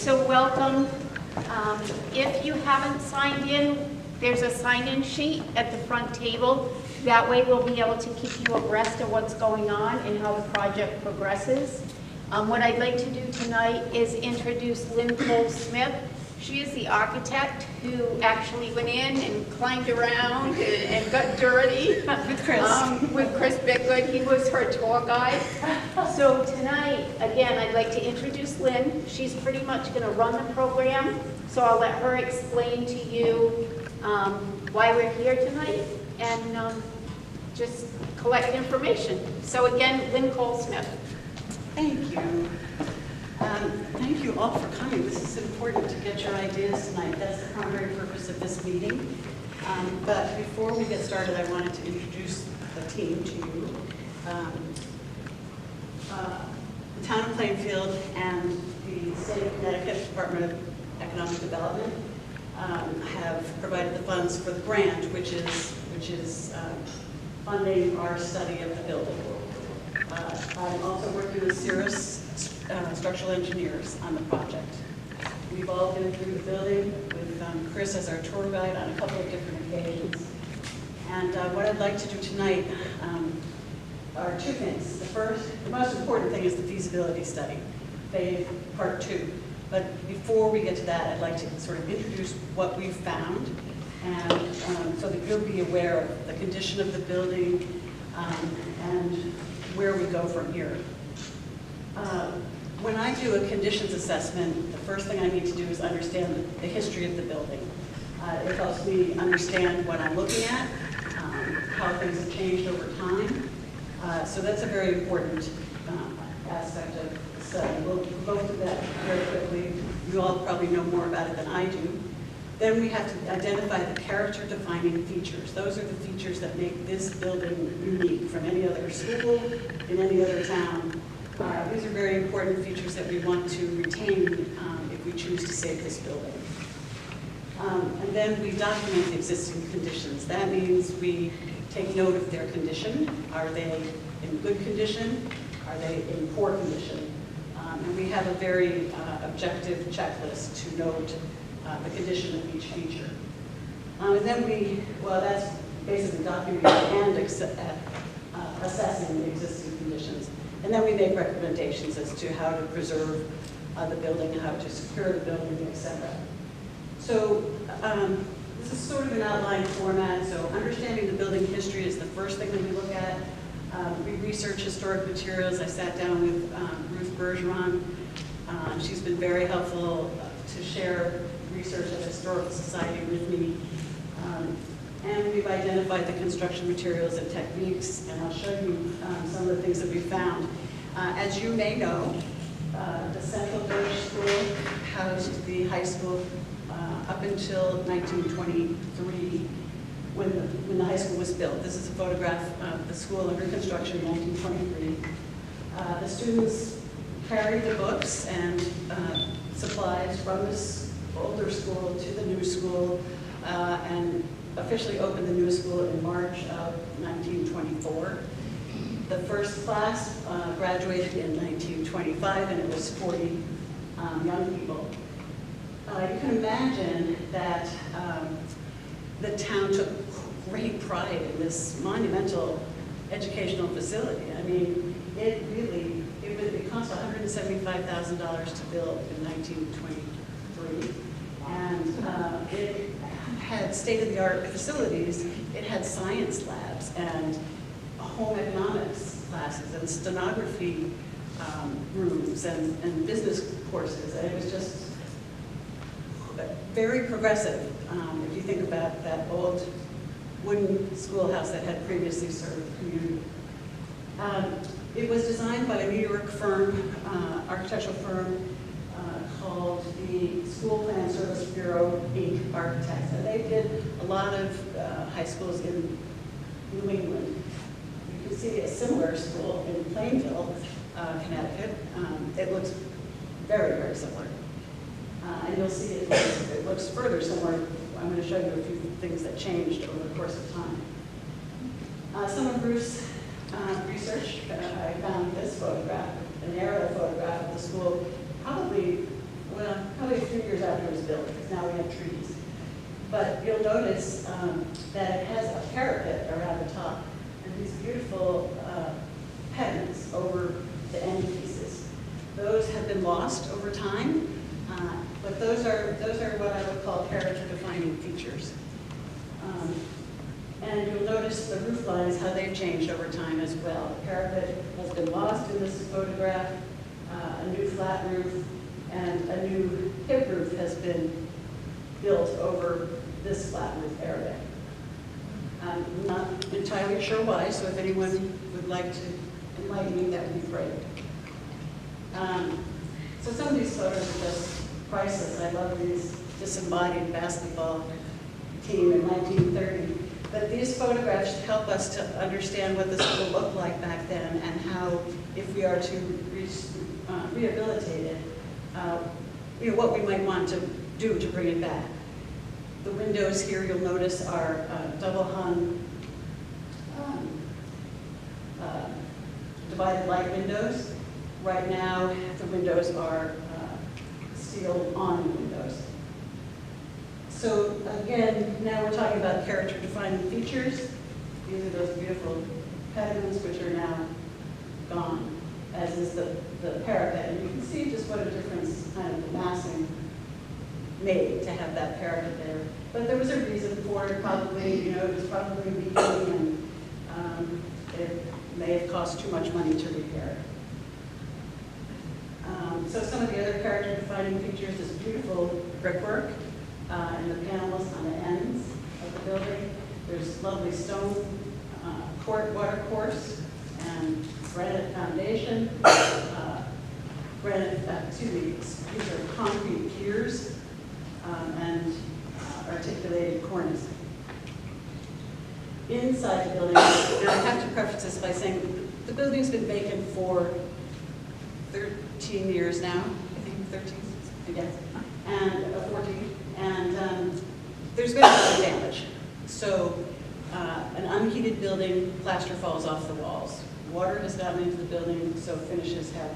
So welcome. If you haven't signed in, there's a sign-in sheet at the front table. That way we'll be able to keep you abreast of what's going on and how the project progresses. What I'd like to do tonight is introduce Evelyn Cole Smith. She is the architect who actually went in and climbed around and got dirty. With Chris. With Chris Bickwood. He was her tour guide. So tonight, again, I'd like to introduce Lynn. She's pretty much going to run the program. So I'll let her explain to you why we're here tonight and just collect information. So again, Evelyn Cole Smith. Thank you. Thank you all for coming. This is important to get your ideas tonight. That's the primary purpose of this meeting. But before we get started, I wanted to introduce the team to you. The Town of Plainfield and the State of Connecticut Department of Economic Development have provided the funds for the grant, which is funding our study of the building. I'm also working with Cirrus structural engineers on the project. We've all been through the building with Chris as our tour guide on a couple of different occasions. And what I'd like to do tonight are two things. The most important thing is the feasibility study, phase part 2. But before we get to that, I'd like to sort of introduce what we've found, and so that you'll be aware of the condition of the building and where we go from here. When I do a conditions assessment, the first thing I need to do is understand the history of the building. It helps me understand what I'm looking at, how things have changed over time. So that's a very important aspect of the study. We'll go through that very quickly. You all probably know more about it than I do. Then we have to identify the character-defining features. Those are the features that make this building unique from any other school in any other town. These are very important features that we want to retain if we choose to save this building. And then we document the existing conditions. That means we take note of their condition. Are they in good condition? Are they in poor condition? And we have a very objective checklist to note the condition of each feature. And then that's basically documenting and assessing the existing conditions. And then we make recommendations as to how to preserve the building, how to secure the building, etc. So this is sort of an outline format. So understanding the building history is the first thing that we look at. We research historic materials. I sat down with Ruth Bergeron. She's been very helpful to share research at the Historical Society with me. And we've identified the construction materials and techniques, and I'll show you some of the things that we found. As you may know, the Central Village School housed the high school up until 1923, when the high school was built. This is a photograph of the school under construction in 1923. The students carried the books and supplies from this older school to the new school and officially opened the new school in March of 1924. The first class graduated in 1925, and it was 40 young people. You can imagine that the town took great pride in this monumental educational facility. I mean, it cost $175,000 to build in 1923, and it had state-of-the-art facilities. It had science labs and home economics classes and stenography rooms and business courses. And it was just very progressive if you think about that old wooden schoolhouse that had previously served the community. It was designed by a New York firm, architectural firm, called the School Plan Service Bureau, Inc. Architects. And they did a lot of high schools in New England. You can see a similar school in Plainfield, Connecticut. It looks very, very similar. And you'll see it looks further similar. I'm going to show you a few things that changed over the course of time. Some of Bruce's research, I found this photograph, an aerial photograph of the school, probably because now we have trees. But you'll notice that it has a parapet around the top and these beautiful pediments over the end pieces. Those have been lost over time, but those are what I would call character-defining features. And you'll notice the roof lines, how they've changed over time as well. The parapet has been lost in this photograph, a new flat roof, and a new hip roof has been built over this flat roof area. I'm not entirely sure why, so if anyone would like to enlighten me, that would be great. So some of these photos are just priceless. I love these disembodied basketball team in 1930. But these photographs help us to understand what the school looked like back then and how, if we are to rehabilitate it, what we might want to do to bring it back. The windows here, you'll notice, are double hung divided light windows. Right now, the windows are steel awning windows. So again, now we're talking about character-defining features. These are those beautiful pediments which are now gone, as is the parapet. And you can see just what a difference kind of the massing made to have that parapet there. But there was a reason for it, probably, it was probably leaking and it may have cost too much money to repair it. So some of the other character-defining features is beautiful brickwork in the panels on the ends of the building. There's lovely stone water course and granite foundation. These are concrete piers and articulated cornice. Inside the building, now I have to preface this by saying the building's been vacant for 13 years now, I think 13, I guess, and 14, and there's been a lot of damage. So an unheated building, plaster falls off the walls. Water has gotten into the building, so finishes have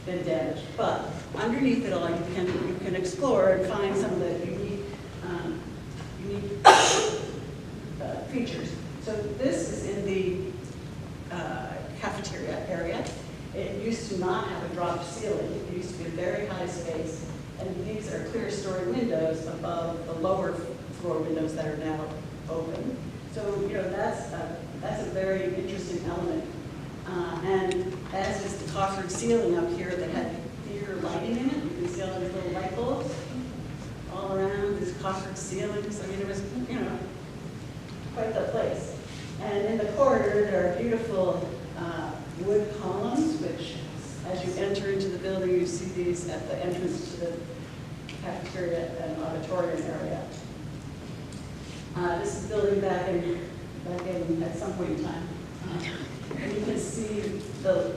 been damaged. But underneath it all, you can explore and find some of the unique features. So this is in the cafeteria area. It used to not have a dropped ceiling. It used to be a very high space. And these are clear story windows above the lower floor windows that are now open. So, that's a very interesting element. And as is the coffered ceiling up here that had theater lighting in it. You can see all these little light bulbs all around, these coffered ceilings. I mean, it was, quite the place. And in the corridor, there are beautiful wood columns, which, as you enter into the building, you see these at the entrance to the cafeteria and auditorium area. This is building back in at some point in time. And you can see the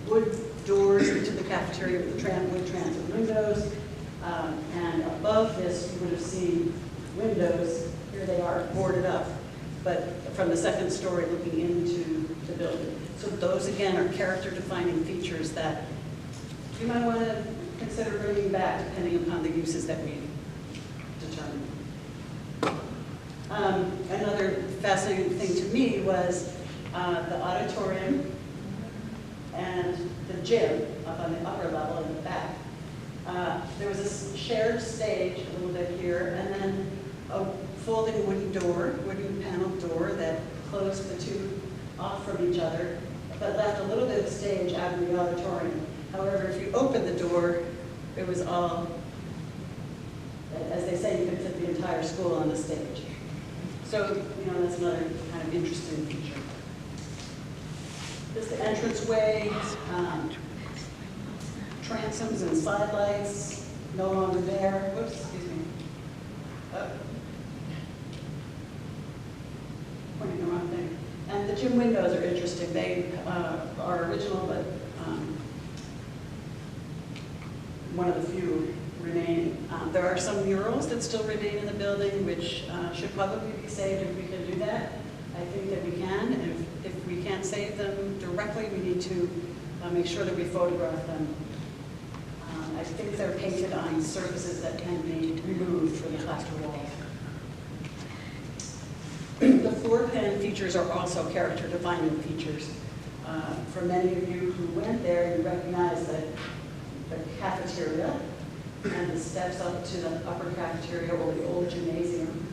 wood doors into the cafeteria with the wood transit windows. And above this, you would have seen windows. Here they are boarded up, but from the second story looking into the building. So those, again, are character-defining features that you might want to consider bringing back depending upon the uses that we determine. Another fascinating thing to me was the auditorium and the gym up on the upper level in the back. There was a shared stage a little bit here, and then a folding wooden paneled door that closed the two off from each other, but left a little bit of stage out in the auditorium. However, if you opened the door, it was all, as they say, you could fit the entire school on the stage. So, that's another kind of interesting feature. This is the entranceway, transoms and side lights, no longer there. Whoops, excuse me. Pointing the wrong thing. And the gym windows are interesting. They are original, but one of the few remaining. There are some murals that still remain in the building, which should probably be saved if we can do that. I think that we can. And if we can't save them directly, we need to make sure that we photograph them I think they're painted on surfaces that can be removed from the plaster walls. The floor plan features are also character-defining features. For many of you who went there, you recognize that the cafeteria and the steps up to the upper cafeteria or the old gymnasium.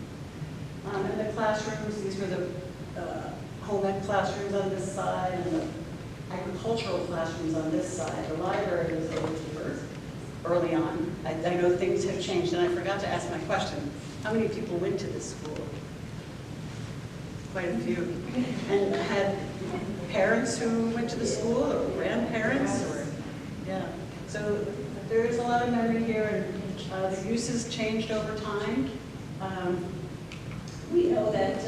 And the classrooms, these were the home ec classrooms on this side and the agricultural classrooms on this side. The library was over here early on. I know things have changed, and I forgot to ask my question. How many people went to this school? Quite a few. And had parents who went to the school, or grandparents, or, yeah. So there's a lot of memory here, and the uses changed over time. We know that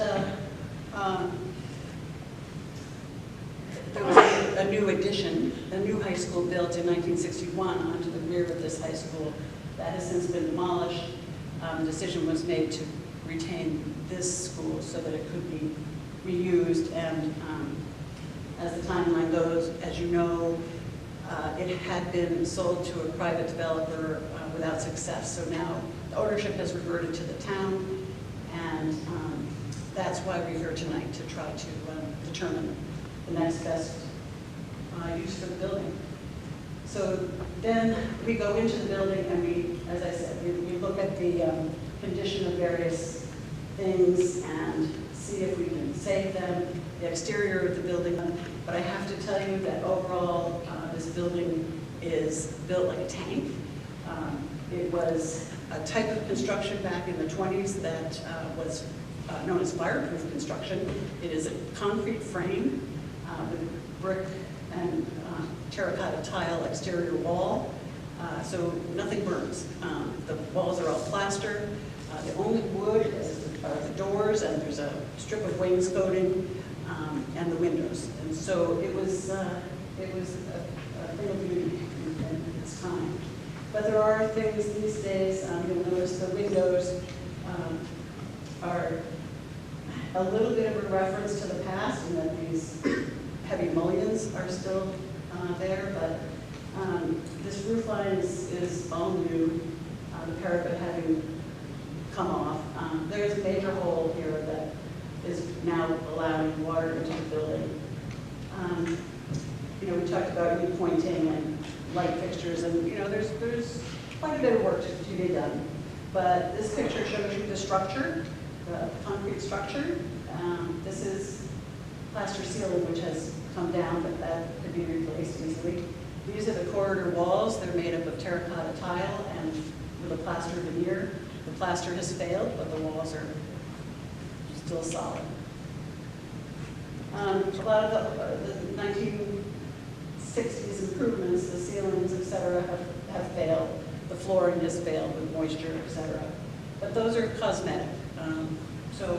there was a new addition, a new high school built in 1961 onto the rear of this high school. That has since been demolished. The decision was made to retain this school so that it could be reused, and as the timeline goes, as you know, it had been sold to a private developer without success, so now the ownership has reverted to the town, and that's why we're here tonight, to try to determine the next best use for the building. So then we go into the building and we, as I said, we look at the condition of various things and see if we can save them, the exterior of the building. But I have to tell you that overall, this building is built like a tank. It was a type of construction back in the 20s that was known as fireproof construction. It is a concrete frame with brick and terracotta tile exterior wall, so nothing burns. The walls are all plaster. The only wood are the doors, and there's a strip of wainscoting and the windows. And so it was a thing of beauty in its time. But there are things these days, you'll notice the windows are a little bit of a reference to the past, and that these heavy mullions are still there, but this roof line is all new, the parapet having come off. There's a major hole here that is now allowing water into the building. You know, we talked about repointing and light fixtures, and you know, there's quite a bit of work to be done. But this picture shows you the structure, the concrete structure. This is plaster ceiling, which has come down, but that could be replaced easily. These are the corridor walls. They're made up of terracotta tile and with a plaster veneer. The plaster has failed, but the walls are still solid. A lot of the 1960s improvements, the ceilings, et cetera, have failed. The flooring has failed with moisture, et cetera. But those are cosmetic. So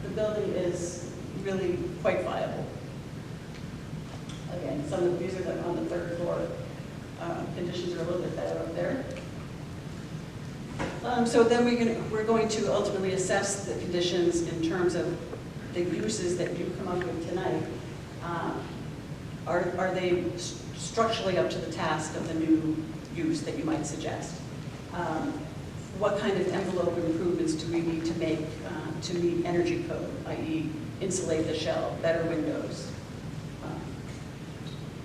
the building is really quite viable. Again, some of these are on the third floor. Conditions are a little bit better up there. So then we're going to ultimately assess the conditions in terms of the uses that you come up with tonight. Are they structurally up to the task of the new use that you might suggest? What kind of envelope improvements do we need to make to meet energy code, i.e. insulate the shell, better windows,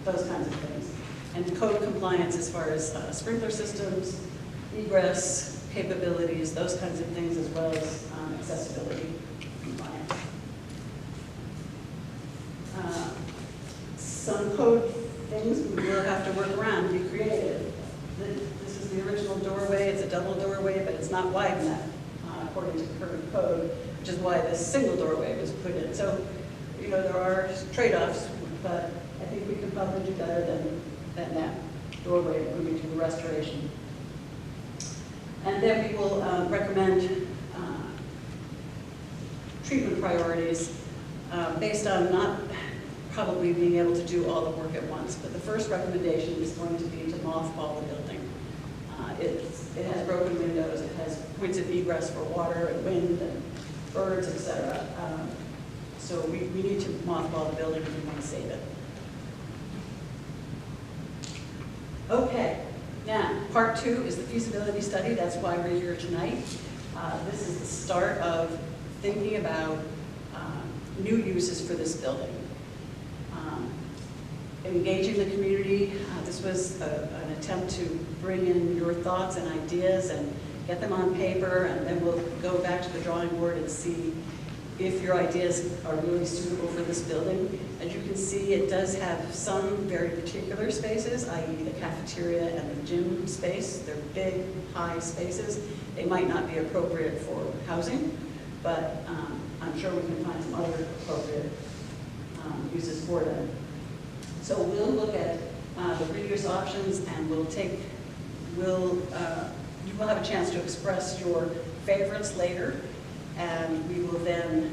those kinds of things. And code compliance as far as sprinkler systems, egress capabilities, those kinds of things, as well as accessibility compliance. Some code things we will have to work around, be creative. This is the original doorway. It's a double doorway, but it's not wide enough according to current code, which is why this single doorway was put in. So, you know, there are trade-offs, but I think we could probably do better than that doorway when we do the restoration. And then we will recommend treatment priorities based on not probably being able to do all the work at once. But the first recommendation is going to be to mothball the building. It has broken windows, it has points of egress for water and wind and birds, etc. So we need to mothball the building if we want to save it. Okay, Now, part 2 is the feasibility study. That's why we're here tonight. This is the start of thinking about new uses for this building. Engaging the community. This was an attempt to bring in your thoughts and ideas and get them on paper, and then we'll go back to the drawing board and see if your ideas are really suitable for this building. As you can see, it does have some very particular spaces, i.e. the cafeteria and the gym space. They're big, high spaces. They might not be appropriate for housing, but I'm sure we can find some other appropriate uses for them. So we'll look at the reuse options, and you will have a chance to express your favorites later, and we will then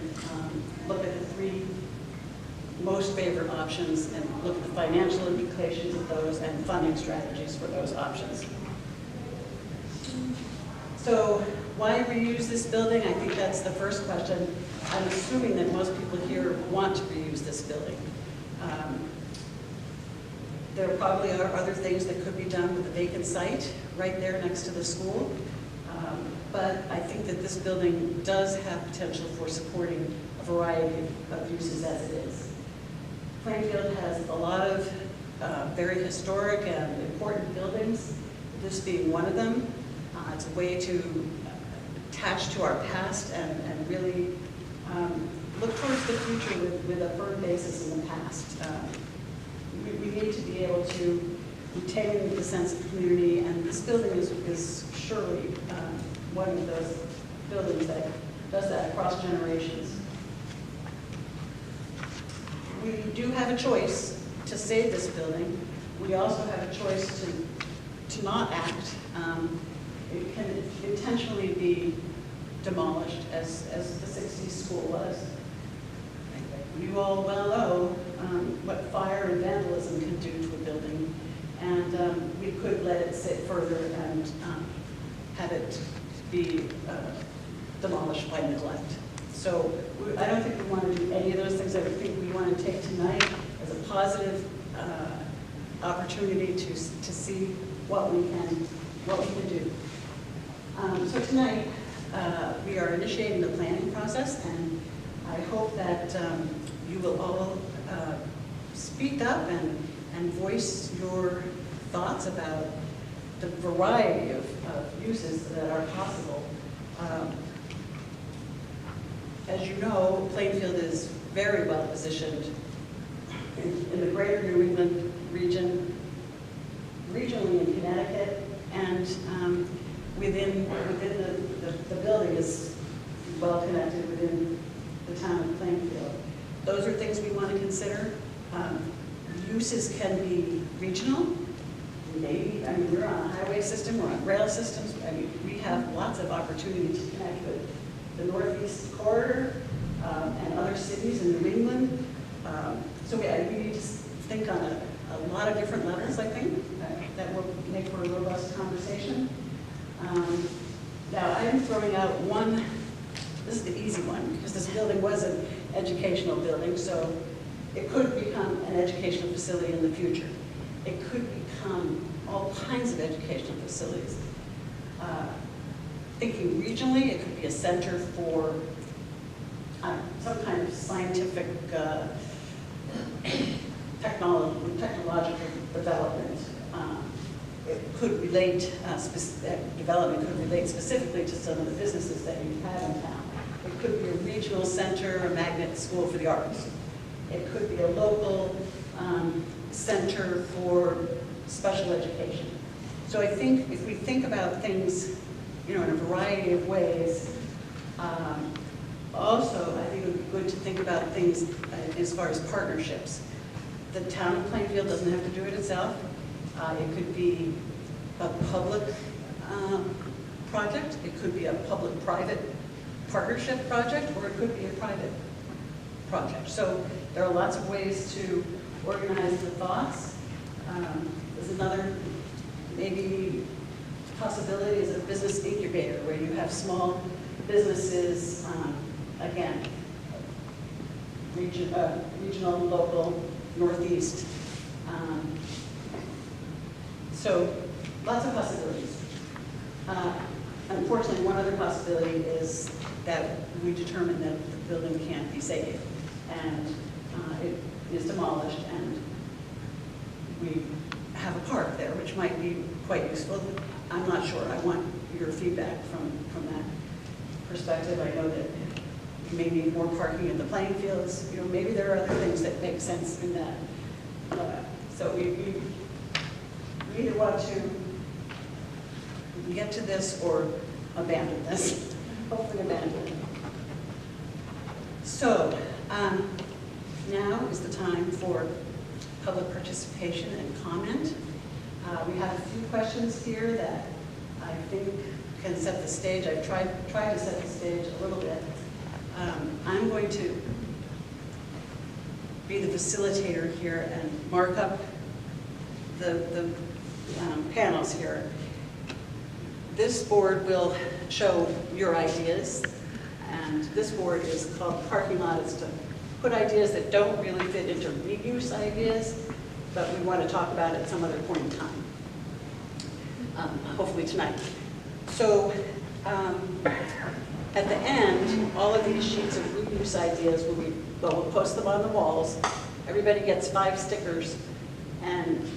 look at the 3 most favorite options and look at the financial implications of those and funding strategies for those options. So why reuse this building? I think that's the first question. I'm assuming that most people here want to reuse this building. There probably are other things that could be done with the vacant site right there next to the school. But I think that this building does have potential for supporting a variety of uses as it is. Plainfield has a lot of very historic and important buildings, this being one of them. It's a way to attach to our past and really look towards the future with a firm basis in the past. We need to be able to retain the sense of community, and this building is surely one of those buildings that does that across generations. We do have a choice to save this building. We also have a choice to not act. It can intentionally be demolished, as the 60s school was. You all well know what fire and vandalism can do to a building, and we could let it sit further and have it be demolished by neglect. So I don't think we want to do any of those things. I think we want to take tonight as a positive opportunity to see what we can do. So tonight we are initiating the planning process, and I hope that you will all speak up and voice your thoughts about the variety of uses that are possible. As you know, Plainfield is very well positioned in the greater New England region, regionally in Connecticut, and within the building is well connected within the town of Plainfield. Those are things we want to consider. Uses can be regional. Maybe, I mean, we're on a highway system, we're on rail systems. I mean, we have lots of opportunity to connect with the Northeast Corridor and other cities in New England. So we need to think on a lot of different levels, I think, that will make for a robust conversation. Now, I am throwing out one, this is the easy one, because this building was an educational building, so it could become an educational facility in the future. It could become all kinds of educational facilities. Thinking regionally, it could be a center for some kind of scientific technological development. It could relate, development could relate specifically to some of the businesses that you have in town. It could be a regional center, a magnet school for the arts. It could be a local center for special education. So I think if we think about things, in a variety of ways, also I think it would be good to think about things as far as partnerships. The town of Plainfield doesn't have to do it itself. It could be a public project, it could be a public-private partnership project, or it could be a private project. So there are lots of ways to organize the thoughts. There's another maybe possibility is a business incubator where you have small businesses, again, regional, local, Northeast. So lots of possibilities. Unfortunately, one other possibility is that we determine that the building can't be saved, and it is demolished, and we have a park there, which might be quite useful. I'm not sure. I want your feedback from that perspective. I know that you may need more parking in the playing fields. You know, maybe there are other things that make sense in that. So we either want to get to this or abandon this. Hopefully abandon it. So now is the time for public participation and comment. We have a few questions here that I think can set the stage. I've tried to set the stage a little bit. I'm going to be the facilitator here and mark up the panels here. This board will show your ideas, and this board is called parking lot. It's to put ideas that don't really fit into reuse ideas, but we want to talk about it at some other point in time, hopefully tonight. So at the end, all of these sheets of reuse ideas will be, well, we'll post them on the walls. Everybody gets 5 stickers, and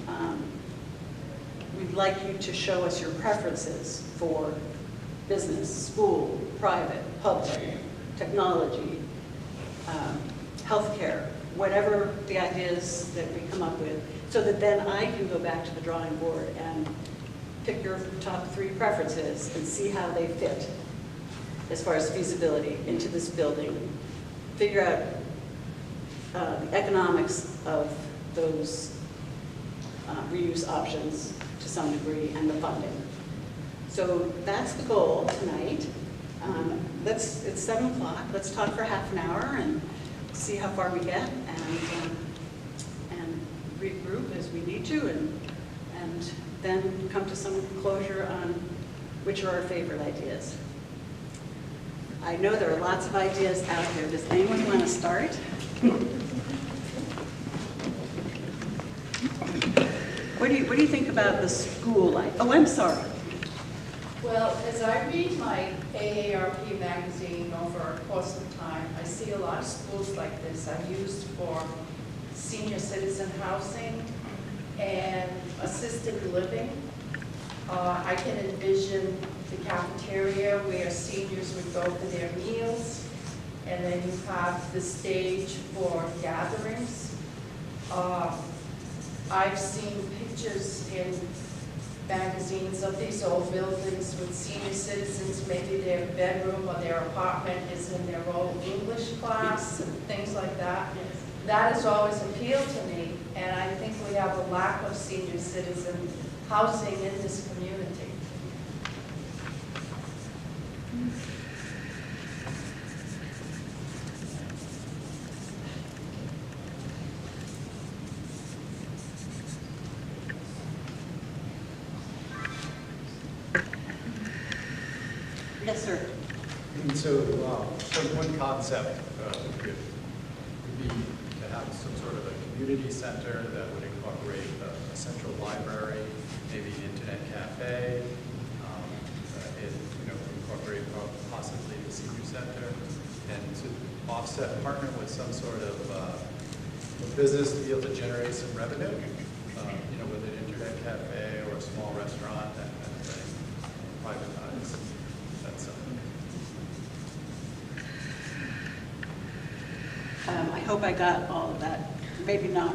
we'd like you to show us your preferences for business, school, private, public, technology, healthcare, whatever the ideas that we come up with, so that then I can go back to the drawing board and pick your top 3 preferences and see how they fit as far as feasibility into this building, figure out the economics of those reuse options to some degree, and the funding. So that's the goal tonight. It's 7 o'clock. Let's talk for half an hour and see how far we get, and regroup as we need to, and then come to some closure on which are our favorite ideas. I know there are lots of ideas out there. Does anyone want to start? What do you think about the school life? Oh, I'm sorry. Well, as I read my AARP magazine over a course of time, I see a lot of schools like this are used for senior citizen housing and assisted living. I can envision the cafeteria where seniors would go for their meals, and then you have the stage for gatherings. I've seen pictures in magazines of these old buildings with senior citizens, maybe their bedroom or their apartment is in their old English class and things like that. That has always appealed to me, and I think we have a lack of senior citizen housing in this community. Yes, sir. And so one concept would be to have some sort of a community center that would incorporate a central library, maybe an internet cafe, incorporate possibly the senior center, and to offset, partner with some sort of a business to be able to generate some revenue, with an internet cafe or a small restaurant, that kind of thing, privatize. That's I hope I got all of that. Maybe not.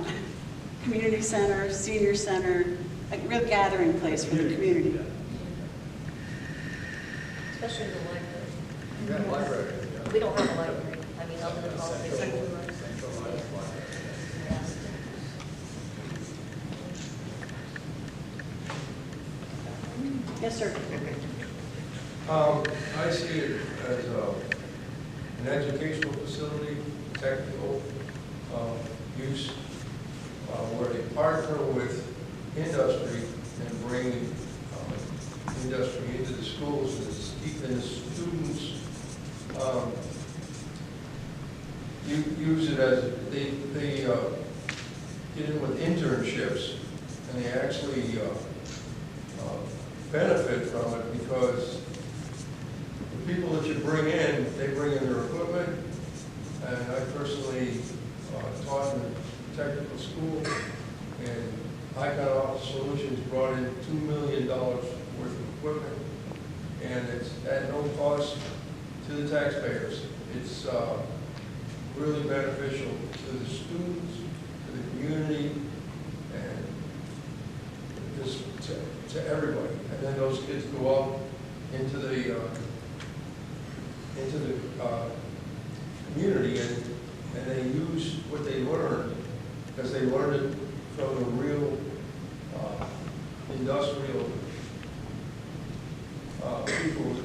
Community center, senior center, a real gathering place for the community. Especially the library. Yeah, library. Yeah. We don't have a library. I mean, other than all the Centralized library. Yes, sir. I see it as an educational facility, technical use, where they partner with industry and bring industry into the schools and keeping the students use it as they get in with internships, and they actually benefit from it because the people that you bring in, they bring in their equipment. And I personally taught in a technical school, and Icon Office Solutions brought in $2 million worth of equipment, and it's at no cost to the taxpayers. It's really beneficial to the students, to the community, and just to everybody. And then those kids go out into the community and they use what they learned, because they learned it from the real industrial people.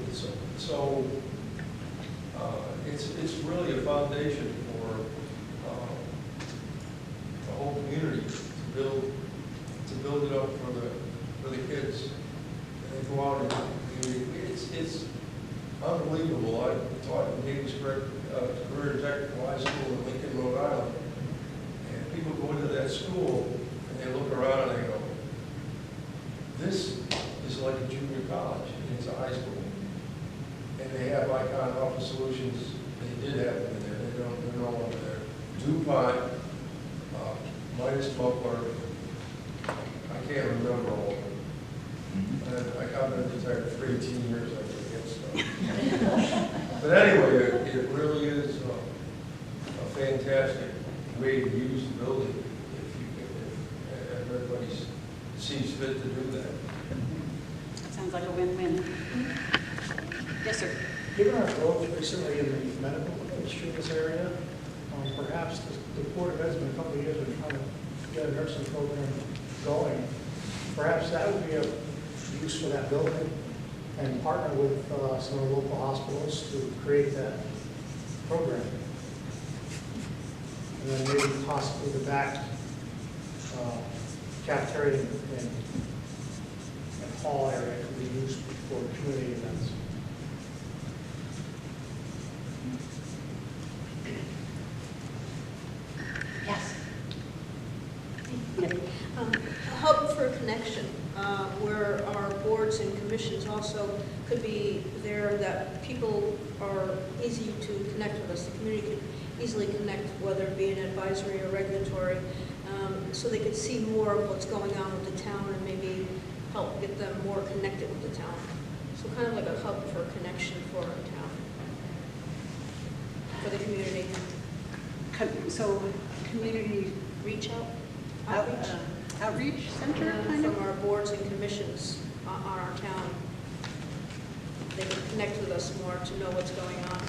So it's really a foundation for the whole community to build it up for the kids. And they go out into the community. It's unbelievable. I taught in Davis Career Technical High School in Lincoln, Rhode Island. And people go into that school and they look around and they go, this is like a junior college, and it's a high school. And they have Icon Office Solutions. They did have them in there. They're no longer there. DuPont, Midas Buckler. I can't remember all of them. I've been a detective for 18 years. I forget stuff. But anyway, it really is a fantastic way to use the building if everybody seems fit to do that. Sounds like a win-win. Yes, sir. Given our growth recently in the medical industry in this area, perhaps the Board of Ed's been a couple of years been trying to get a nursing program going. Perhaps that would be a use for that building and partner with some of the local hospitals to create that program. And then maybe possibly the back cafeteria and hall area could be used for community events. Yes. A hub for connection, where our boards and commissions also could be there, that people are easy to connect with us. The community could easily connect, whether it be an advisory or regulatory, so they could see more of what's going on with the town and maybe help get them more connected with the town. So kind of like a hub for connection for our town, for the community. So, community Reach out, outreach center, kind of? from our boards and commissions on our town. They can connect with us more to know what's going on.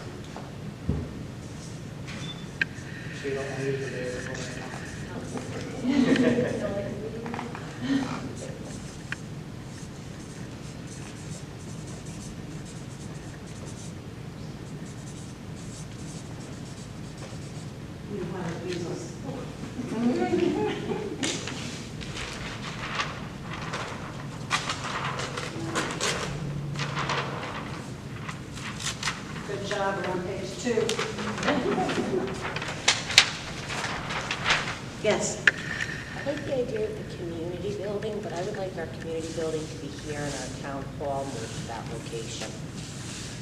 So you don't want to use the data for You know how to use those. Good job, we're on page 2. Yes. I like the idea of the community building, but I would like our community building to be here in our town hall, move to that location.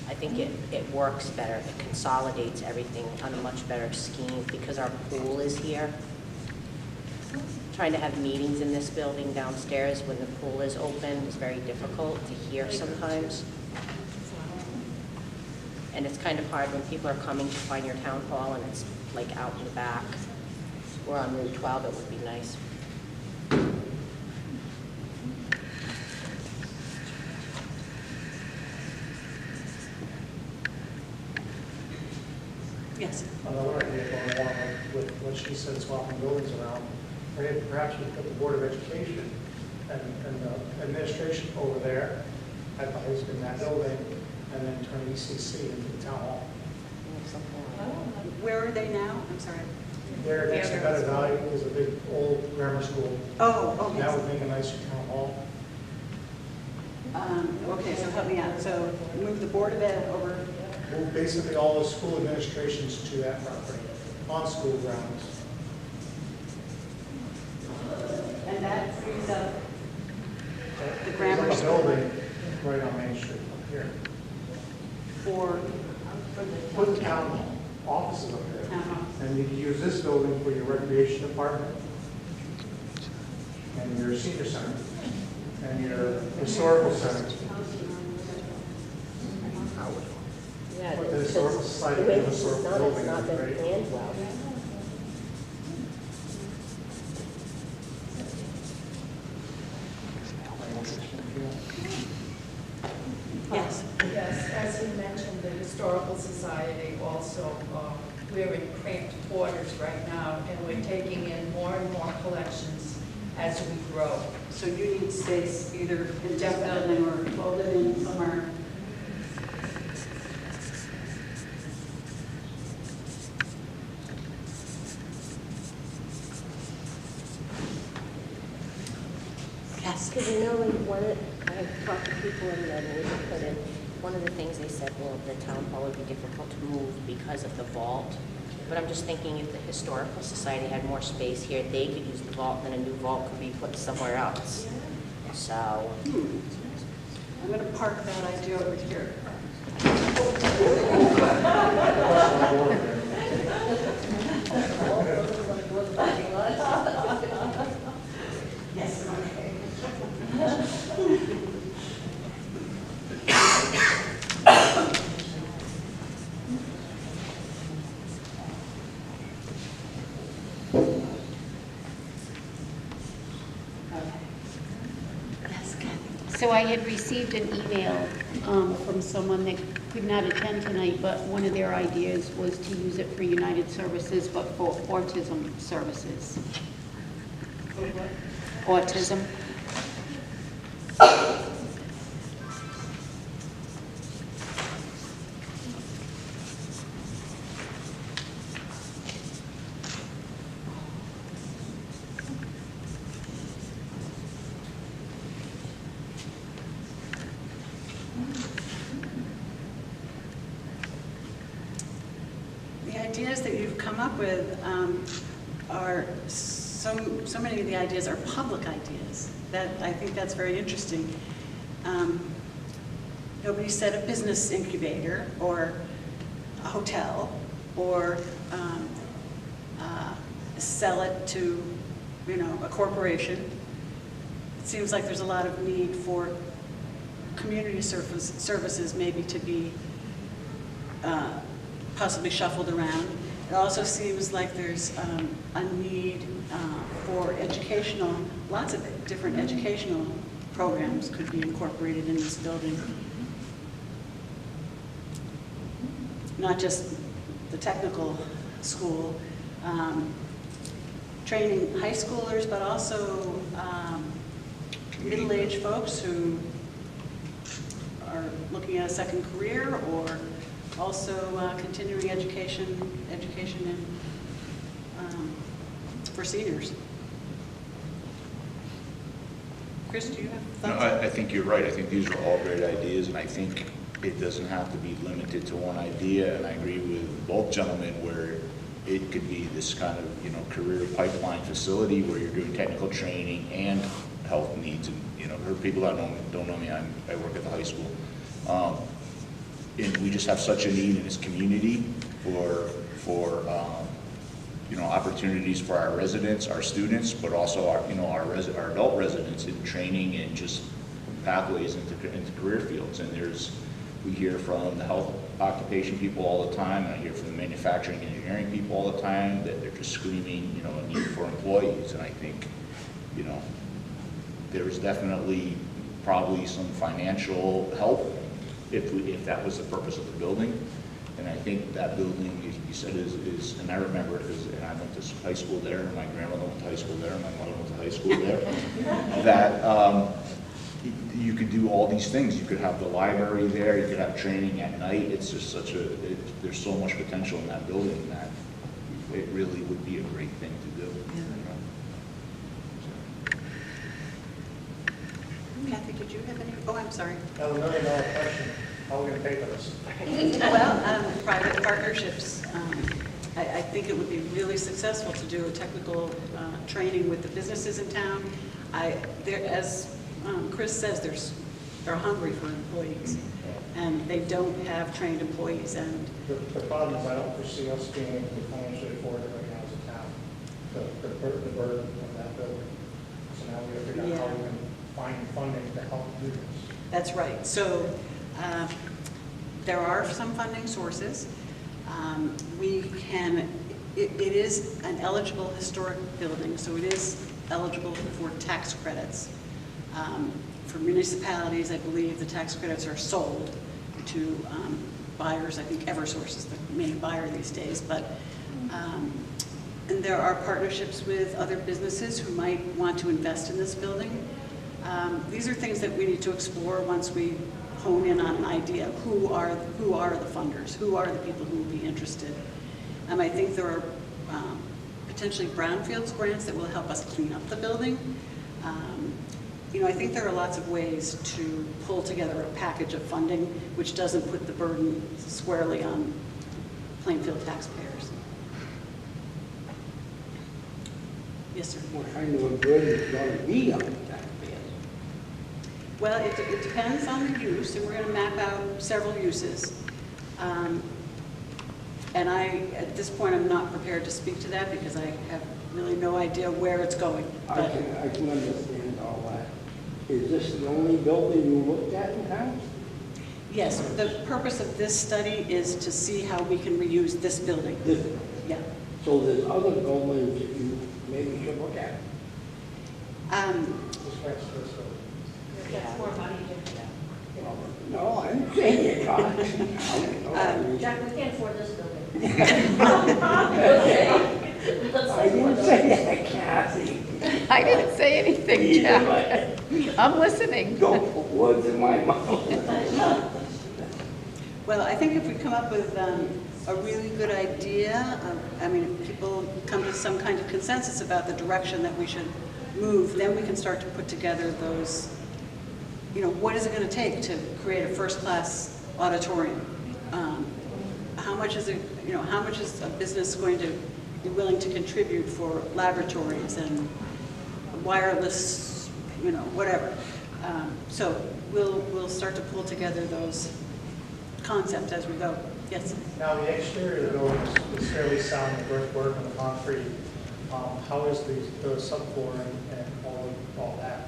I think it works better. It consolidates everything on a much better scheme because our pool is here. Trying to have meetings in this building downstairs when the pool is open is very difficult to hear sometimes. And it's kind of hard when people are coming to find your town hall and it's like out in the back. Or on Route 12, it would be nice. Yes. another idea going along with what she said, swapping buildings around. Perhaps we put the Board of Education and the administration over there at the high school in that building, and then turn ECC into the town hall. Where are they now? I'm sorry. There, next to Better Value is a big old grammar school. Oh, That yes. would make a nicer town hall. Okay, so help me out. So move the Board of Ed over. Move basically all the school administrations to that property, on school grounds. And that frees up the There's grammar a school. building right on Main Street up here. For Put the town offices up there. town office. And you can use this building for your recreation department, and your senior center, and your historical center. Yeah, What the historical because society the way and this is historical done, building it's not is been great. planned well. Yes. Yes, as you mentioned, the Historical Society also, we're in cramped quarters right now, and we're taking in more and more collections as we grow. So you need space either indefinitely or folded in somewhere. Yes. Because like I talked to people in the neighborhood, and one of the things they said, well, the town hall would be difficult to move because of the vault. But I'm just thinking if the Historical Society had more space here, they could use the vault, then a new vault could be put somewhere else. So, I'm going to park that idea over here. Yes, okay. So I had received an email from someone that could not attend tonight, but one of their ideas was to use it for United Services, but for autism services. Autism. The ideas that you've come up with are, so many of the ideas are public ideas. I think that's very interesting. Nobody said a business incubator or a hotel or sell it to, a corporation. It seems like there's a lot of need for community services maybe to be possibly shuffled around. It also seems like there's a need for educational, lots of different educational programs could be incorporated in this building. Not just the technical school, training high schoolers, but also middle-aged folks who are looking at a second career, or also continuing education in, for seniors. Chris, do you have No, thoughts? I think you're right. I think these are all great ideas, and I think it doesn't have to be limited to one idea. And I agree with both gentlemen where it could be this kind of, career pipeline facility where you're doing technical training and health needs. And, for people that don't know me, I work at the high school. And we just have such a need in this community for opportunities for our residents, our students, but also our adult residents in training and just pathways into career fields. And we hear from the health occupation people all the time, and I hear from the manufacturing and engineering people all the time that they're just screaming, a need for employees. And I think, there's definitely probably some financial help if that was the purpose of the building. And I think that building, you said, is, and I remember it because I went to high school there, and my grandmother went to high school there, and my mother went to high school there, that you could do all these things. You could have the library there, you could have training at night. It's just there's so much potential in that building that it really would be a great thing to do. Kathy, did you have any? Oh, I'm sorry. Now, the $1 million question, how are we going to pay for this? Well, private partnerships. I think it would be really successful to do a technical training with the businesses in town. As Chris says, there's they're hungry for employees, and they don't have trained employees, and The problem is I don't foresee us being able to financially afford it right now as a town, the burden of that building. So now we have to figure out how we can find funding to help do this. that's right. So there are some funding sources. We can, it is an eligible historic building, so it is eligible for tax credits. For municipalities, I believe the tax credits are sold to buyers. I think Eversource is the main buyer these days, but and there are partnerships with other businesses who might want to invest in this building. These are things that we need to explore once we hone in on an idea. Who are the funders? Who are the people who will be interested? I think there are potentially brownfields grants that will help us clean up the building. I think there are lots of ways to pull together a package of funding which doesn't put the burden squarely on Plainfield taxpayers. Yes, sir. What kind of a burden is going to be on the taxpayers? Well, it depends on the use, and we're going to map out several uses. And at this point, I'm not prepared to speak to that because I have really no idea where it's going. I can understand all that. Is this the only building you looked at in town? Yes, the purpose of this study is to see how we can reuse this building. This, Yeah. so there's other buildings that you maybe should look at? This next to us, so That's more money. No, I didn't say you can't. Jack, we can't afford this building. I didn't say that, Kathy. I didn't say anything, Jack. I'm listening. Don't put words in my mouth. Well, I think if we come up with a really good idea, if people come to some kind of consensus about the direction that we should move, then we can start to put together those, what is it going to take to create a first-class auditorium? How much is a business going to be willing to contribute for laboratories and wireless, whatever. So we'll start to pull together those concepts as we go. Yes? now the exterior of the building is fairly sound, the brickwork and the concrete. How is the subfloor and all that?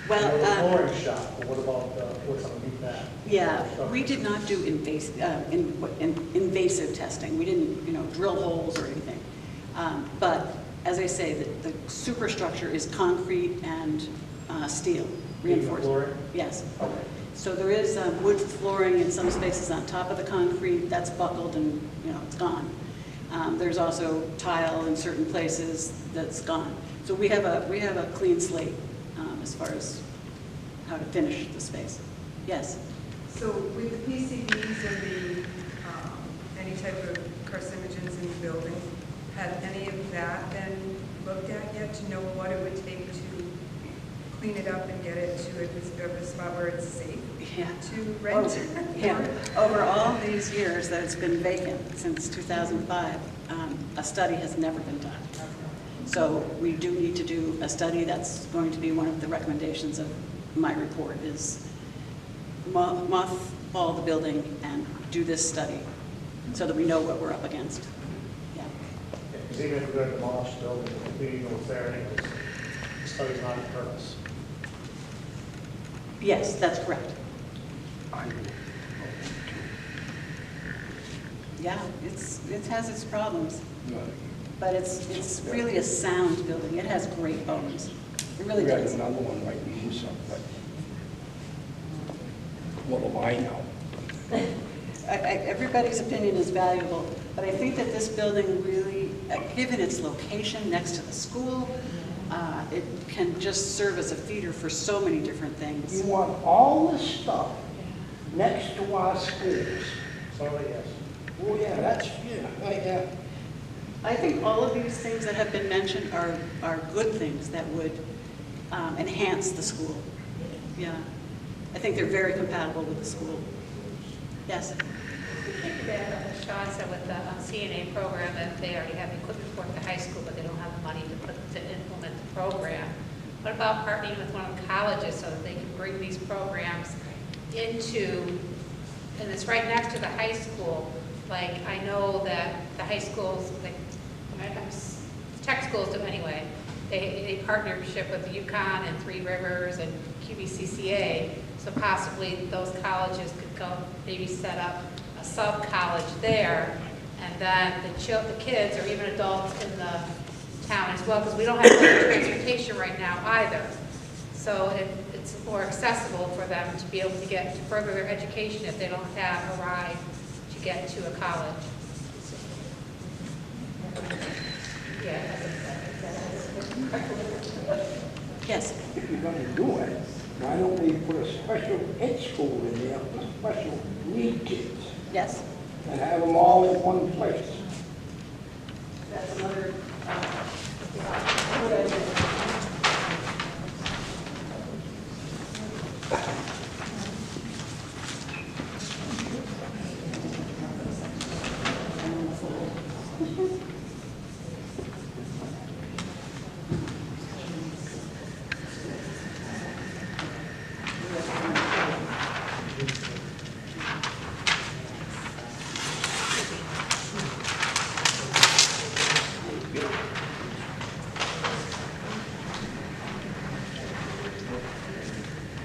Well, I know the flooring shop, but what about what's underneath that? yeah, we did not do invasive testing. We didn't, drill holes or anything. But as I say, the superstructure is concrete and steel reinforced. Flooring? Yes. Okay. So there is wood flooring in some spaces on top of the concrete. That's buckled and it's gone. There's also tile in certain places that's gone. So we have a clean slate as far as how to finish the space. Yes. So with the PCBs and the, any type of carcinogens in the building, had any of that been looked at yet to know what it would take to clean it up and get it to a spot where it's safe to rent? Yeah. Over all these years that it's been vacant, since 2005, a study has never been done. So we do need to do a study. That's going to be one of the recommendations of my report is mothball the building and do this study so that we know what we're up against. Yeah. Because even if we're going to demolish the building, we need to go there anyways. The study's not in purpose. Yes, that's correct. Yeah, it has its problems, but it's really a sound building. It has great bones. It really We got does. another one right in here, but what do I know? Everybody's opinion is valuable, but I think that this building really, given its location next to the school, it can just serve as a feeder for so many different things. You want all this stuff next to our schools? So, yes. Oh, yeah, that's, yeah. I think all of these things that have been mentioned are good things that would enhance the school. Yeah. I think they're very compatible with the school. Yes? Sean said with the CNA program that they already have equipment for at the high school, but they don't have the money to implement the program. What about partnering with one of the colleges so that they can bring these programs into, and it's right next to the high school. Like, I know that the high schools, like, tech schools do anyway, they partnership with UConn and Three Rivers and QBCCA, so possibly those colleges could go, maybe set up a sub-college there, and then the kids or even adults in the town as well, because we don't have public transportation right now either. So it's more accessible for them to be able to get to further their education if they don't have a ride to get to a college. Yeah. Yes. If you're gonna do it, why don't we put a special ed school in there for special need kids Yes. and have them all in one place? That's another,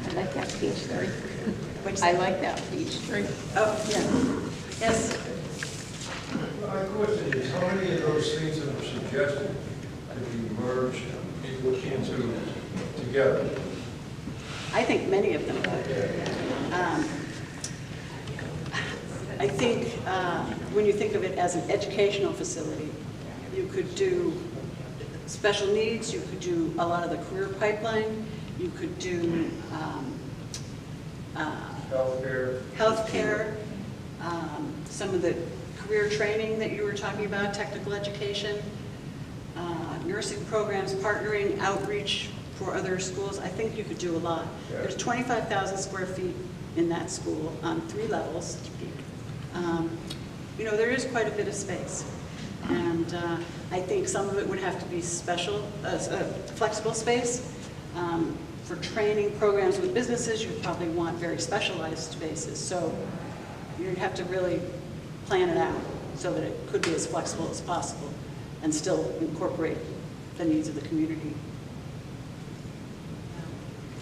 I like that page 3. I like that page 3. oh, yeah. Yes. My question is, how many of those things that are suggested could be merged into together? I think many of them could. I think when you think of it as an educational facility, you could do special needs, you could do a lot of the career pipeline, you could do healthcare, some of the career training that you were talking about, technical education, nursing programs, partnering, outreach for other schools. I think you could do a lot. Yeah. There's 25,000 square feet in that school on 3 levels. You know, there is quite a bit of space. And I think some of it would have to be special, flexible space. For training programs with businesses, you'd probably want very specialized spaces. So you'd have to really plan it out so that it could be as flexible as possible and still incorporate the needs of the community.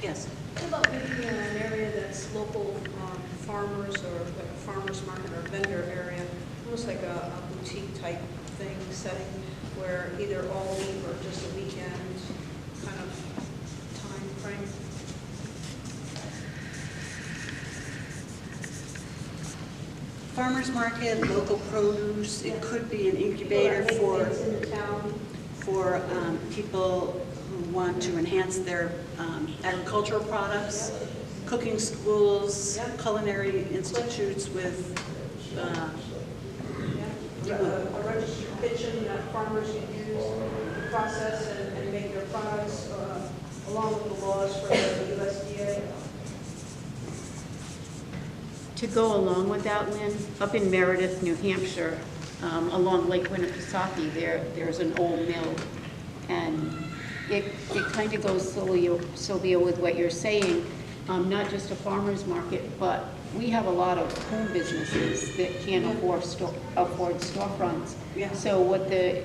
Yes? What about maybe in an area that's local farmers or like a farmer's market or vendor area, almost like a boutique type thing, setting where either all week or just a weekend kind of time frame? Farmers market, local produce, it could be an incubator for in the town. People who want to enhance their agricultural products, cooking schools, culinary institutes with A registered kitchen that farmers can use to process and make their products along with the laws for the USDA. To go along with that, Lynn, up in Meredith, New Hampshire, along Lake Winnipesaukee, there's an old mill. And it kind of goes, Sylvia, with what you're saying, not just a farmer's market, but we have a lot of home businesses that can't afford storefronts. Yeah. So what the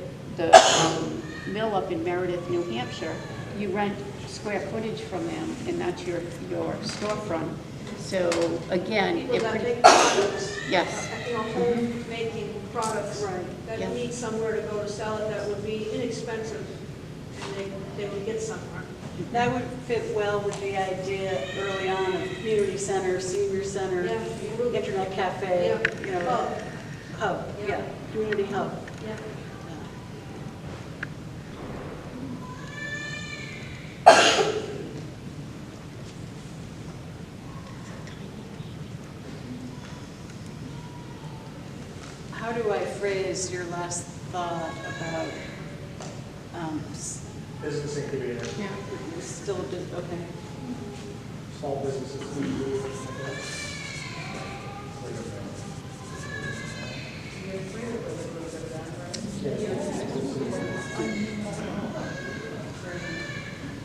mill up in Meredith, New Hampshire, you rent square footage from them, and that's your storefront. So again, People it that pretty, make products. yes. You know, home-making products that Yeah. need somewhere to go to sell it that would be inexpensive, and they would get somewhere. That would fit well with the idea early on of community center, senior center, Yeah. internet cafe, Yeah. you know, hub, Yeah. community hub. Yeah. How do I phrase your last thought about, Business incubator, still, okay. small businesses.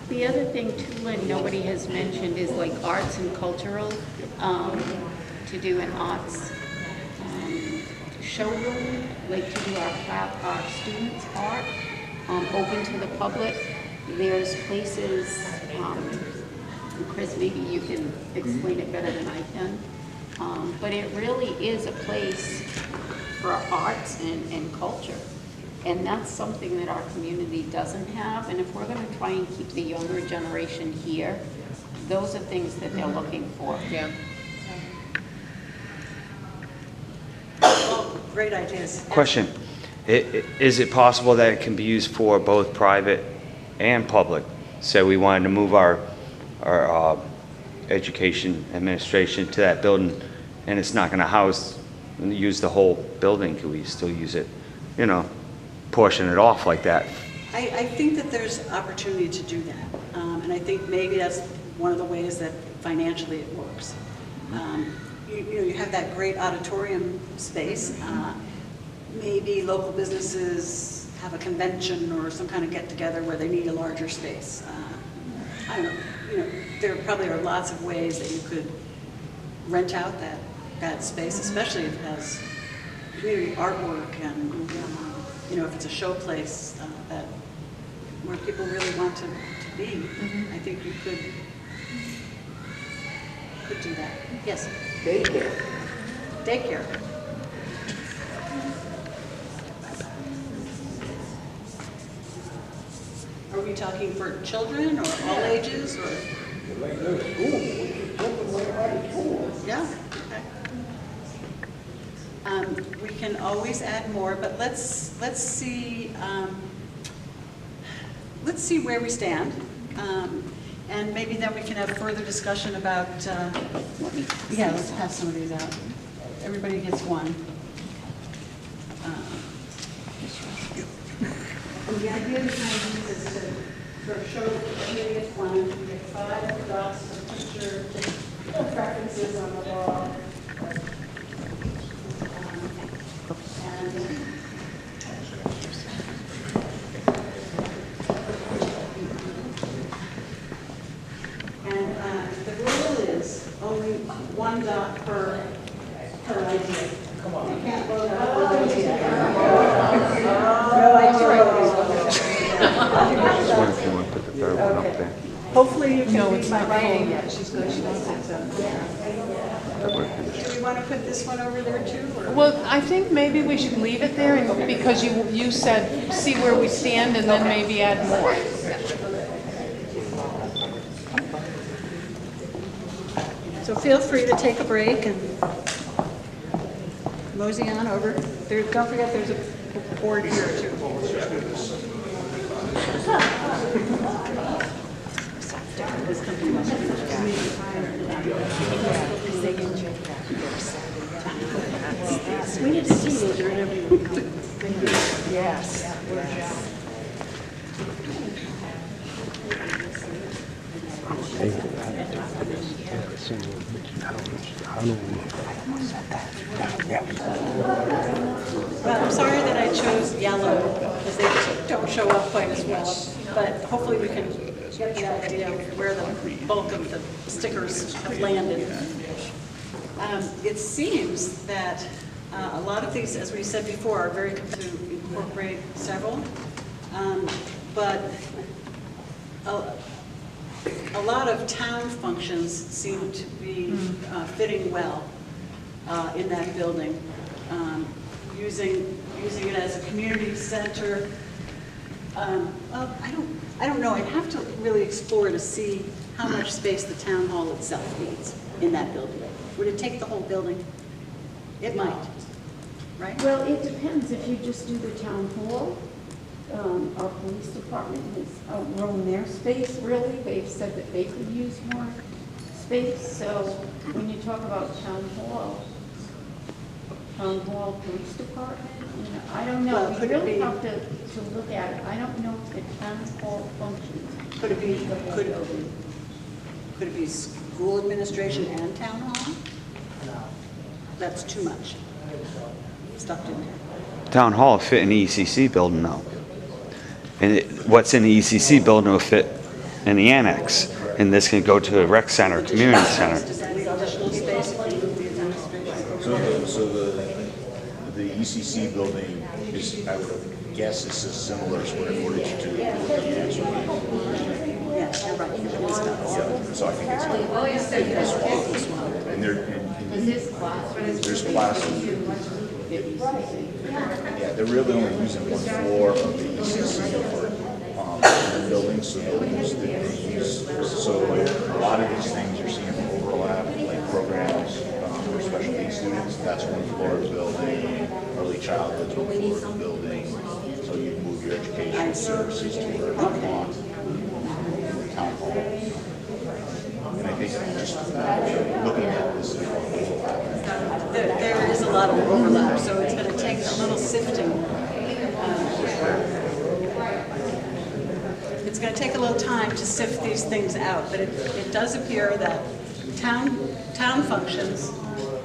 The the other thing too, Lynn, nobody has mentioned is like arts and cultural, to do an arts showroom, like to do our students' art, open to the public. There's places, Chris, maybe you can explain it better than I can, but it really is a place for arts and culture. And that's something that our community doesn't have. And if we're going to try and keep the younger generation here, those are things that they're looking for. Yeah. Great ideas. Question, is it possible that it can be used for both private and public? So we wanted to move our education administration to that building, and it's not going to use the whole building. Could we still use it, you know, portion it off like that? I think that there's opportunity to do that. And I think maybe that's one of the ways that financially it works. You have that great auditorium space. Maybe local businesses have a convention or some kind of get-together where they need a larger space. I don't know. There probably are lots of ways that you could rent out that space, especially if it has community artwork and if it's a show place where people really want to be. I think you could do that. Yes? Daycare. Daycare. Are we talking for children or all ages or? Like no school, we should put them right out of school. Yeah. Okay. We can always add more, but let's see where we stand, and maybe then we can have further discussion about. Let's pass some of these out. Everybody gets one. And the idea behind these is to sort of show everybody gets one. You get 5 dots to picture preferences on the wall. And the rule is only 1 dot per idea. Come on. You can't vote on one idea. No idea. What if you want to put the third one up there? Hopefully you can read my writing. She's good. She wants it. Do we want to put this one over there too? Or? Well, I think maybe we should leave it there, and because you said, see where we stand, and then maybe add more. So feel free to take a break and mosey on over. Don't forget there's a board here too. We need to see those during every week. Yes. Well, I'm sorry that I chose yellow because they don't show up quite as well. But hopefully we can get the idea of where the bulk of the stickers have landed. It seems that a lot of these, as we said before, are very to incorporate several. But a lot of town functions seem to be fitting well in that building. Using it as a community center. I don't know. I'd have to really explore to see how much space the town hall itself needs in that building. Would it take the whole building? It might, right? Well, it depends. If you just do the town hall, our police department has outgrown their space, really. They've said that they could use more space. So when you talk about town hall, police department, I don't know. Well, We really have to look at it. I don't know if the town hall functions. Could it be school administration and town hall? No. That's too much. Stuffed in there. Town hall fit in the ECC building now. And what's in the ECC building will fit in the annex, and this can go to a rec center, community center. Additional space for the administration. So the ECC building is, I would guess, is a similar square footage to the annex. Yes, you're right. It is about the same. Yeah, so I think it's and there's classes. Yeah, they're really only using one floor of the ECC for the building, so they'll use so like a lot of these things you're seeing overlap, like programs for special needs students. That's one floor of the building. Early childhood's one floor of the building. So you move your educational services to where you want. Town hall. And I think just looking at this, There is a lot of overlap, so it's going to take a little sifting. It's going to take a little time to sift these things out, but it does appear that town functions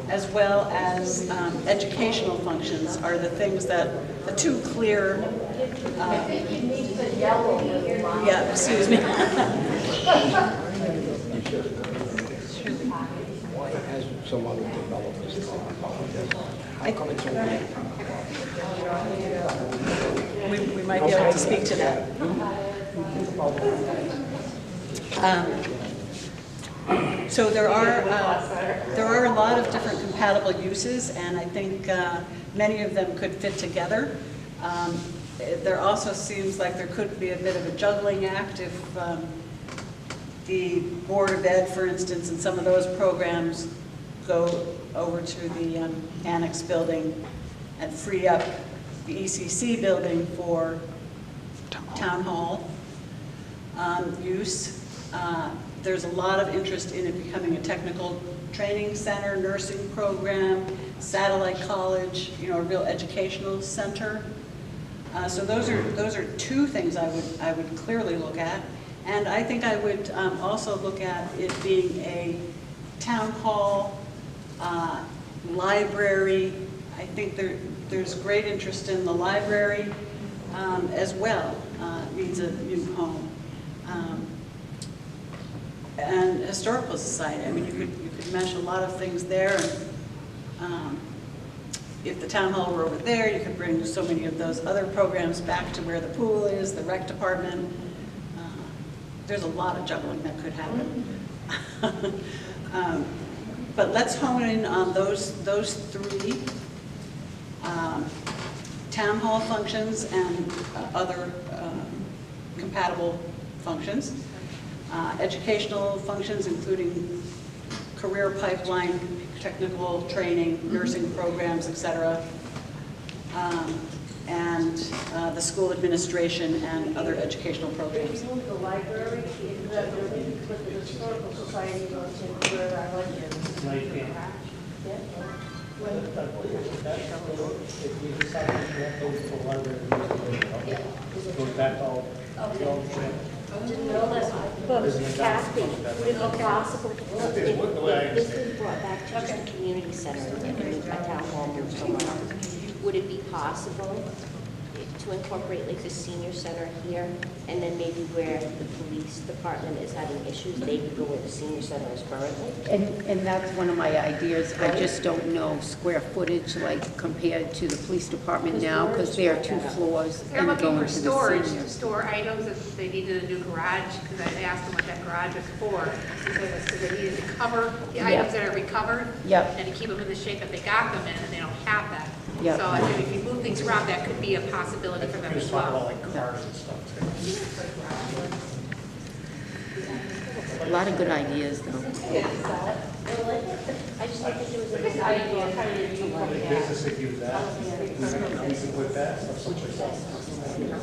as well as educational functions are the things that, the two clear, yeah, excuse me. As some other developers talk about this, how come it's only? We might be able to speak to that. So there are a lot of different compatible uses, and I think many of them could fit together. There also seems like there could be a bit of a juggling act if the Board of Ed, for instance, and some of those programs go over to the Annex building and free up the ECC building for town hall use. There's a lot of interest in it becoming a technical training center, nursing program, satellite college, you know, a real educational center. So those are two things I would clearly look at. And I think I would also look at it being a town hall, library. I think there's great interest in the library as well. It needs a new home. And historical society. I mean, you could mesh a lot of things there. And, if the town hall were over there, you could bring so many of those other programs back to where the pool is, the rec department. There's a lot of juggling that could happen. But let's hone in on those three town hall functions and other compatible functions. Educational functions, including career pipeline, technical training, nursing programs, etc. And the school administration and other educational programs. If you move the library into that building, put the historical society goes in where I like it. No, you can't. If you decide that goes to the library, it goes back to all the old shit. Didn't know that. But Kathy, would it be possible, The way I if this was brought back to just a community center and a town hall moved somewhere else, would it be possible to incorporate like the senior center here, and then maybe where the police department is having issues, they could go where the senior center is currently? And that's one of my ideas. I just don't know square footage, like compared to the police department now, because they are 2 floors They're and looking going for to the storage, senior. to store items if they needed a new garage, because I asked them what that garage was for. He said it's because they needed to cover the items that are recovered. Yep. And to keep them in the shape that they got them in, and they don't have that. Yep. So I think if you move things around, that could be a possibility for them We as just talk about well. like cars and stuff too. A lot of good ideas, though. I just think that there was a good idea. The business that use that, we can put that or something like that.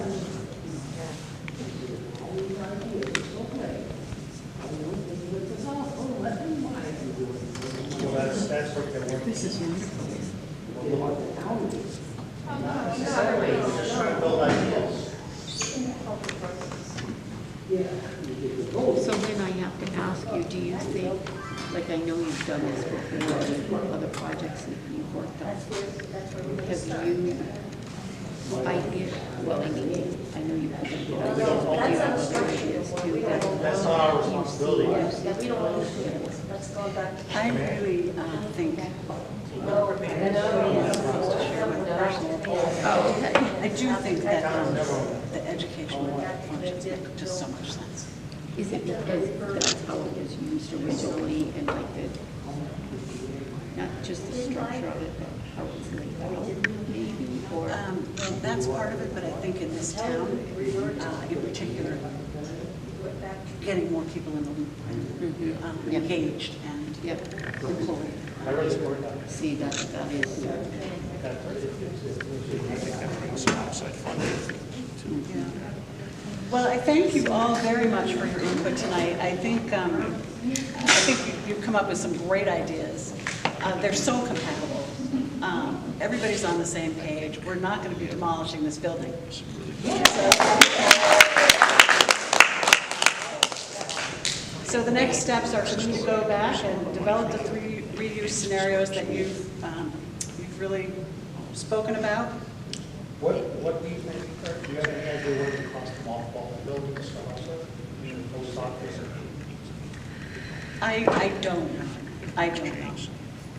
Well, that's what they're working. This is unique. Just trying to build ideas. So then I have to ask you, do you think, like I know you've done this before with other projects that you've worked on, have you Well, I mean, I know you put it, but you have other ideas too. That's not our responsibility. I really think, well, I do think that the educational functions make just so much sense. Is it because that's how it was used originally and like the, not just the structure of it, but how it's laid out maybe, or? Well, that's part of it, but I think in this town, in particular, getting more people in the loop and engaged and employed. I really support that. See, that is, I think that brings some outside funding too. Well, I thank you all very much for your input tonight. I think you've come up with some great ideas. They're so compatible. Everybody's on the same page. We're not going to be demolishing this building. So the next steps are for you to go back and develop the 3 reuse scenarios that you've really spoken about. What do you think, do you have any idea what it would cost to mothball the building and stuff also? I mean, the post office or? I don't know. I don't know.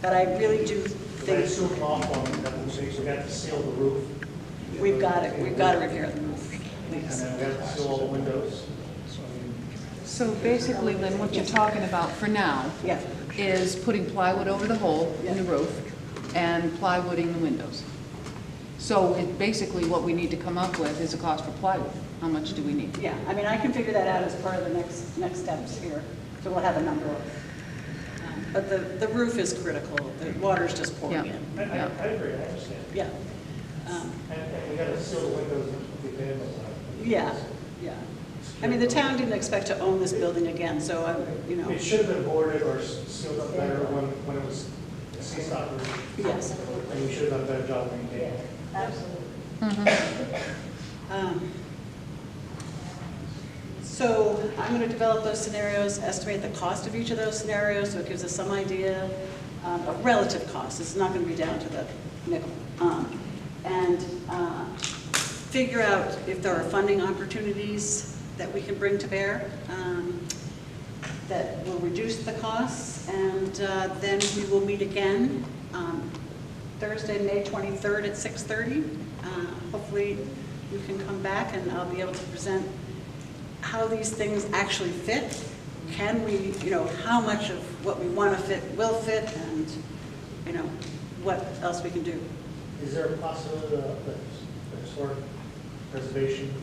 But I really do I think assume mothballing, that would say we have to seal the roof. we've got to repair the roof, And please. then we have to seal all the windows. So, I mean, so basically, Lynn, what you're talking about for now Yeah. is putting plywood over the hole in the roof and plywooding the windows. So basically what we need to come up with is a cost for plywood. How much do we need? Yeah, I mean, I can figure that out as part of the next steps here, so we'll have a number of. But the roof is critical, the water's just pouring Yeah. in. I agree, I understand. Yeah. And we got to seal the windows and the panels. Yeah, yeah. I mean, the town didn't expect to own this building again, so, you know. It should have been boarded or sealed up better when it was a C-stop roof. Yes. And we should have done a better job maintaining it. So I'm going to develop those scenarios, estimate the cost of each of those scenarios, so it gives us some idea of relative cost. It's not going to be down to the nickel. And figure out if there are funding opportunities that we can bring to bear that will reduce the costs. And then we will meet again Thursday, May 23rd at 6:30. Hopefully you can come back and I'll be able to present how these things actually fit. Can we, you know, how much of what we want to fit will fit, and, you know, what else we can do. Is there a possibility that the historic preservation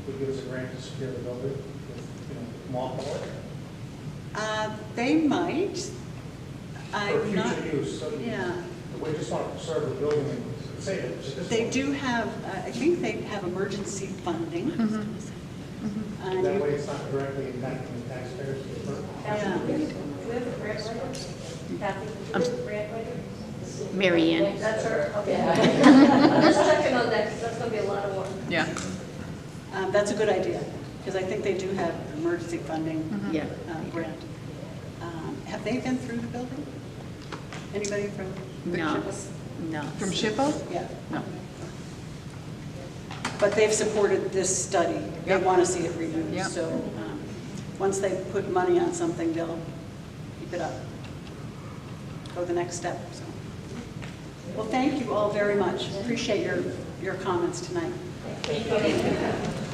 would give us a grant to secure the building with, you know, mothballing? They might. For I'm not. future use, so Yeah. we just want to preserve the building and save it. They do have, I think they have emergency funding. And That way it's not directly impacting the taxpayers. yeah. Mary Ann. That's her, okay. Just checking on that, because that's going to be a lot of work. Yeah. That's a good idea, because I think they do have emergency funding Yeah. grant. Have they been through the building? Anybody from? No. No. From SHPO? Yeah. No. But they've supported this study. They Yep. want to see it renewed. Yep. So once they put money on something, they'll keep it up. Go the next step. So. Well, thank you all very much. Appreciate your comments tonight. Thank you.